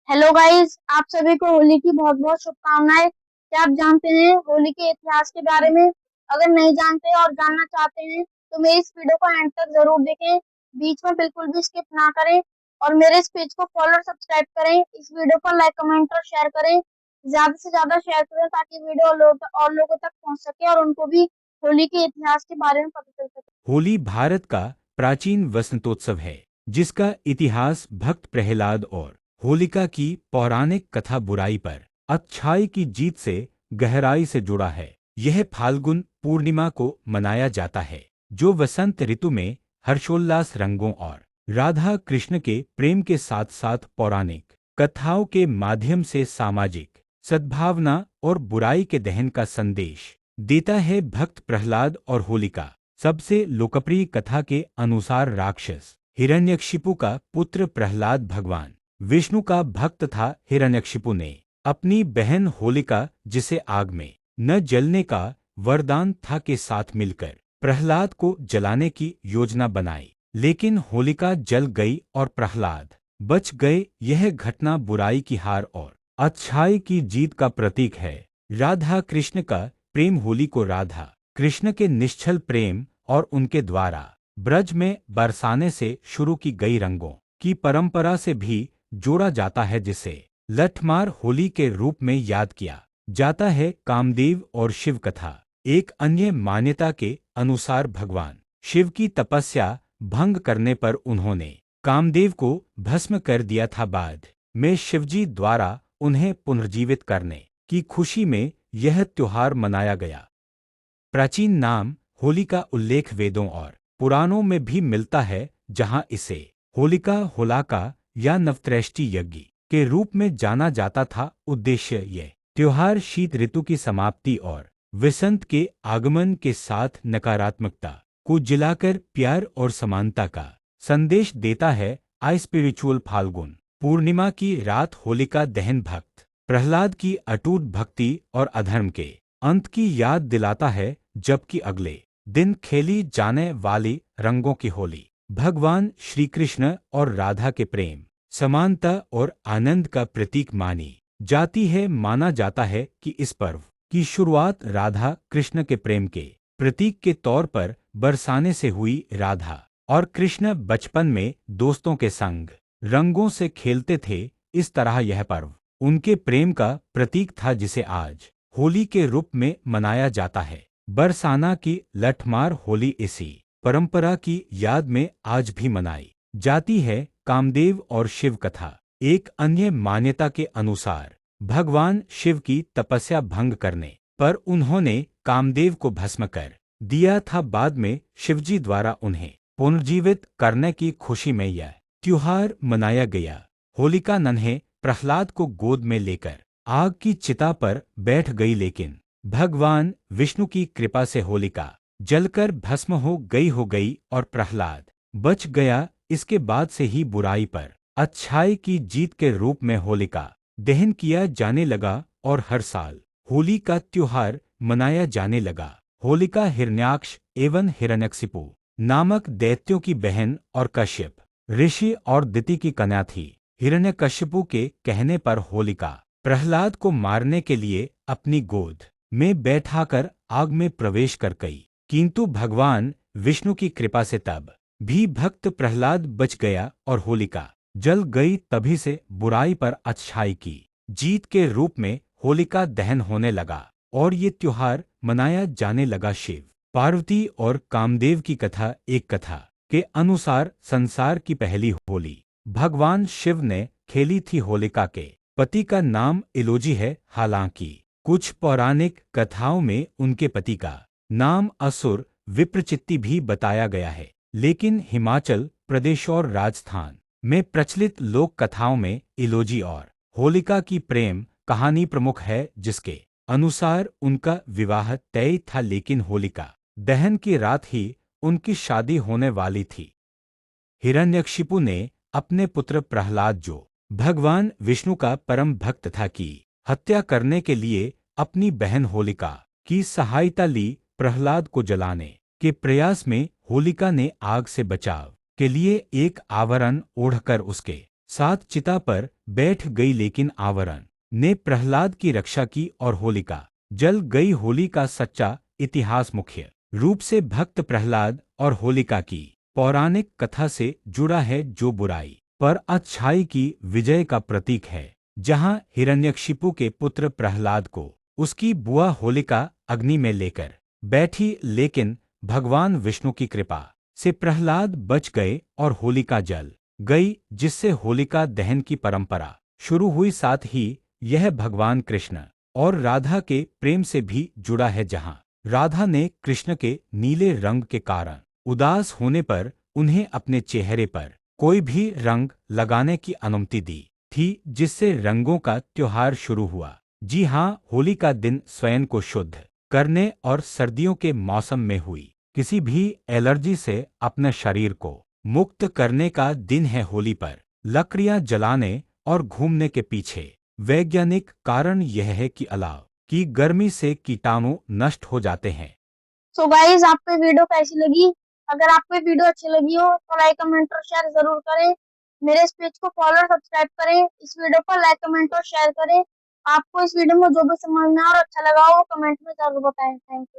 Hello guys, आप सभी को होली की बहुत बहुत शुभकामनाएं। क्या आप जानते हैं होली के इतिहास के बारे में? अगर नहीं जानते और जानना चाहते हैं तो मेरी इस वीडियो को एंड तक जरूर देखें। बीच में बिल्कुल भी स्किप ना करें और मेरे इस पेज को फॉलो और सब्सक्राइब करें। इस वीडियो को लाइक कमेंट और शेयर करें। ज्यादा से ज्यादा शेयर करें ताकि वीडियो और लोगों तक पहुंच सके और उनको भी होली के इतिहास के बारे में पता चल सके। होली भारत का प्राचीन वसंतोत्सव है, जिसका इतिहास भक्त प्रहलाद और होलिका की पौराणिक कथा बुराई पर अच्छाई की जीत से गहराई से जुड़ा है। यह फाल्गुन पूर्णिमा को मनाया जाता है, जो वसंत ऋतु में हर्षोल्लास, रंगों और राधा कृष्ण के प्रेम के साथ साथ पौराणिक कथाओं के माध्यम से सामाजिक सद्भावना और बुराई के दहन का संदेश देता है। भक्त प्रहलाद और होलिका सबसे लोकप्रिय कथा के अनुसार राक्षस हिरण्यकशिपु का पुत्र प्रहलाद भगवान विष्णु का भक्त था। हिरण्यकशिपु ने अपनी बहन होलिका, जिसे आग में न जलने का वरदान था, के साथ मिलकर प्रहलाद को जलाने की योजना बनाई, लेकिन होलिका जल गई और प्रहलाद बच गए। यह घटना बुराई की हार और अच्छाई की जीत का प्रतीक है। राधा कृष्ण का प्रेम। होली को राधा कृष्ण के निश्चल प्रेम और उनके द्वारा ब्रज में बरसाने से शुरू की गई रंगों की परंपरा से भी जोड़ा जाता है, जिसे लठमार होली के रूप में याद किया जाता है। कामदेव और शिव कथा। एक अन्य मान्यता के अनुसार भगवान शिव की तपस्या भंग करने पर उन्होंने कामदेव को भस्म कर दिया था। बाद में शिवजी द्वारा उन्हें पुनर्जीवित करने की खुशी में यह त्योहार मनाया गया। प्राचीन नाम होली का उल्लेख वेदों और पुराणों में भी मिलता है, जहां इसे होलिका, होलाका या नवत्रैष्टि यज्ञ के रूप में जाना जाता था। उद्देश्य यह त्योहार शीत ऋतु की समाप्ति और वसंत के आगमन के साथ नकारात्मकता को जिलाकर प्यार और समानता का संदेश देता है। स्पिरिचुअल फाल्गुन पूर्णिमा की रात होलिका दहन भक्त प्रहलाद की अटूट भक्ति और अधर्म के अंत की याद दिलाता है, जबकि अगले दिन खेली जाने वाली रंगों की होली भगवान श्री कृष्ण और राधा के प्रेम, समानता और आनंद का प्रतीक मानी जाती है। माना जाता है कि इस पर्व की शुरुआत राधा कृष्ण के प्रेम के प्रतीक के तौर पर बरसाने से हुई। राधा और कृष्ण बचपन में दोस्तों के संग रंगों से खेलते थे। इस तरह यह पर्व उनके प्रेम का प्रतीक था, जिसे आज होली के रूप में मनाया जाता है। बरसाना की लठमार होली इसी परंपरा की याद में आज भी मनाई जाती है। कामदेव और शिव कथा। एक अन्य मान्यता के अनुसार भगवान शिव की तपस्या भंग करने पर उन्होंने कामदेव को भस्म कर दिया था। बाद में शिवजी द्वारा उन्हें पुनर्जीवित करने की खुशी में यह त्योहार मनाया गया। होलिका नन्हे प्रहलाद को गोद में लेकर आग की चिता पर बैठ गई, लेकिन भगवान विष्णु की कृपा से होलिका जलकर भस्म हो गई और प्रहलाद बच गया। इसके बाद से ही बुराई पर अच्छाई की जीत के रूप में होलिका दहन किया जाने लगा और हर साल होली का त्योहार मनाया जाने लगा। होलिका हिरण्याक्ष एवं हिरण्यकशिपु नामक दैत्यों की बहन और कश्यप ऋषि और दिति की कन्या थी। हिरण्यकशिपु के कहने पर होलिका प्रहलाद को मारने के लिए अपनी गोद में बैठाकर आग में प्रवेश कर गई, किंतु भगवान विष्णु की कृपा से तब भी भक्त प्रहलाद बच गया और होलिका जल गई। तभी से बुराई पर अच्छाई की जीत के रूप में होलिका दहन होने लगा और ये त्योहार मनाया जाने लगा। शिव पार्वती और कामदेव की कथा। एक कथा के अनुसार संसार की पहली होली भगवान शिव ने खेली थी। होलिका के पति का नाम इलोजी है, हालांकि कुछ पौराणिक कथाओं में उनके पति का नाम असुर विप्रचित्ति भी बताया गया है, लेकिन हिमाचल प्रदेश और राजस्थान में प्रचलित लोक कथाओं में इलोजी और होलिका की प्रेम कहानी प्रमुख है, जिसके अनुसार उनका विवाह तय था, लेकिन होलिका दहन की रात ही उनकी शादी होने वाली थी। हिरण्यकशिपु ने अपने पुत्र प्रहलाद, जो भगवान विष्णु का परम भक्त था, की हत्या करने के लिए अपनी बहन होलिका की सहायता ली। प्रहलाद को जलाने के प्रयास में होलिका ने आग से बचाव के लिए एक आवरण ओढ़कर उसके साथ चिता पर बैठ गई, लेकिन आवरण ने प्रहलाद की रक्षा की और होलिका जल गई। होली का सच्चा इतिहास मुख्य रूप से भक्त प्रहलाद और होलिका की पौराणिक कथा से जुड़ा है, जो बुराई पर अच्छाई की विजय का प्रतीक है। जहां हिरण्यकशिपु के पुत्र प्रहलाद को उसकी बुआ होलिका अग्नि में लेकर बैठी, लेकिन भगवान विष्णु की कृपा से प्रहलाद बच गए और होलिका जल गई, जिससे होलिका दहन की परंपरा शुरू हुई। साथ ही यह भगवान कृष्ण और राधा के प्रेम से भी जुड़ा है, जहां राधा ने कृष्ण के नीले रंग के कारण उदास होने पर उन्हें अपने चेहरे पर कोई भी रंग लगाने की अनुमति दी थी, जिससे रंगों का त्योहार शुरू हुआ। जी हाँ, होली का दिन स्वयं को शुद्ध करने और सर्दियों के मौसम में हुई किसी भी एलर्जी से अपने शरीर को मुक्त करने का दिन है। होली पर लकड़ियां जलाने और घूमने के पीछे वैज्ञानिक कारण यह है कि अलाव की गर्मी से कीटाणु नष्ट हो जाते हैं। सो गाइस, आपको ये वीडियो कैसी लगी? अगर आपको ये वीडियो अच्छी लगी हो तो लाइक, कमेंट और शेयर जरूर करें। मेरे इस पेज को फॉलो और सब्सक्राइब करें। इस वीडियो को लाइक, कमेंट और शेयर करें। आपको इस वीडियो में जो भी समझ में और अच्छा लगा हो कमेंट में जरूर बताएं। Thank you.